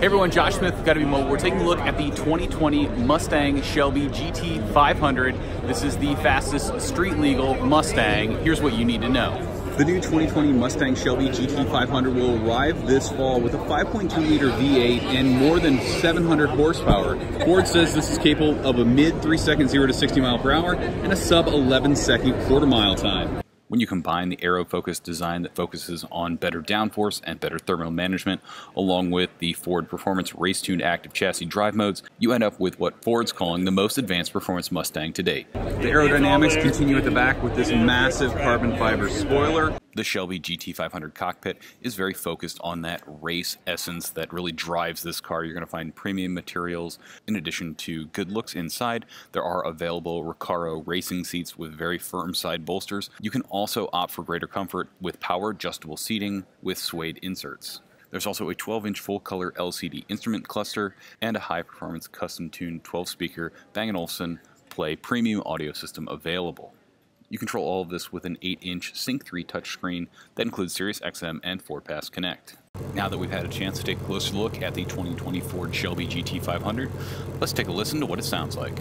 Hey everyone, Josh Smith, Gotta Be Mobile. We're taking a look at the 2020 Mustang Shelby GT500. This is the fastest street legal Mustang. Here's what you need to know. The new 2020 Mustang Shelby GT500 will arrive this fall with a 5.2-liter V8 and more than 700 horsepower. Ford says this is capable of a mid 3-second 0 to 60 mile per hour and a sub 11-second quarter-mile time. When you combine the aero-focused design that focuses on better downforce and better thermal management, along with the Ford Performance Race-Tuned Active Chassis drive modes, you end up with what Ford's calling the most advanced performance Mustang to date. The aerodynamics continue at the back with this massive carbon fiber spoiler. The Shelby GT500 cockpit is very focused on that race essence that really drives this car. You're going to find premium materials. In addition to good looks inside, there are available Recaro racing seats with very firm side bolsters. You can also opt for greater comfort with power adjustable seating with suede inserts. There's also a 12-inch full-color LCD instrument cluster and a high-performance custom-tuned 12-speaker Bang & Olufsen Play premium audio system available. You control all of this with an 8-inch Sync 3 touchscreen that includes Sirius XM and FordPass Connect. Now that we've had a chance to take a closer look at the 2020 Ford Shelby GT500, let's take a listen to what it sounds like.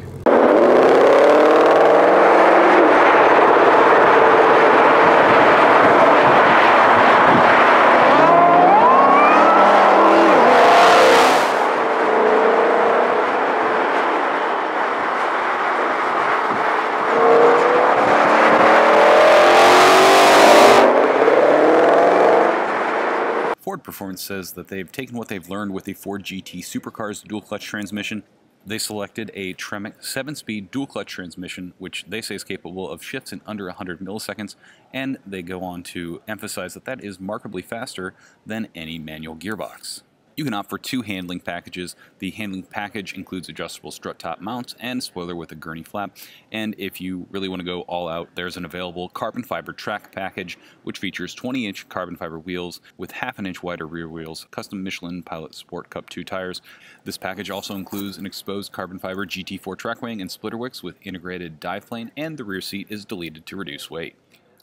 Ford Performance says that they've taken what they've learned with the Ford GT Supercars dual-clutch transmission. They selected a Tremec 7-speed dual-clutch transmission, which they say is capable of shifts in under 100 milliseconds, and they go on to emphasize that that is markedly faster than any manual gearbox. You can opt for 2 handling packages. The handling package includes adjustable strut top mounts and spoiler with a gurney flap. And if you really want to go all out, there's an available carbon fiber track package, which features 20-inch carbon fiber wheels with half-an-inch wider rear wheels, custom Michelin Pilot Sport Cup 2 tires. This package also includes an exposed carbon fiber GT4 track wing and splitter wicks with integrated dive plane, and the rear seat is deleted to reduce weight.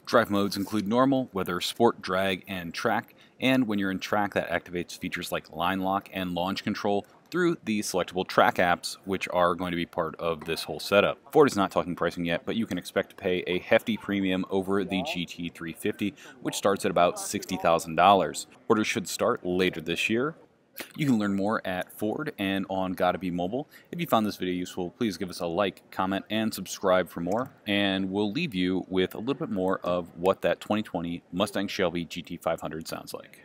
Drive modes include normal, weather, sport, drag, and track, and when you're in track, that activates features like line lock and launch control through the selectable track apps, which are going to be part of this whole setup. Ford is not talking pricing yet, but you can expect to pay a hefty premium over the GT350, which starts at about $60,000. Orders should start later this year. You can learn more at Ford and on Gotta Be Mobile. If you found this video useful, please give us a like, comment, and subscribe for more. And we'll leave you with a little bit more of what that 2020 Mustang Shelby GT500 sounds like.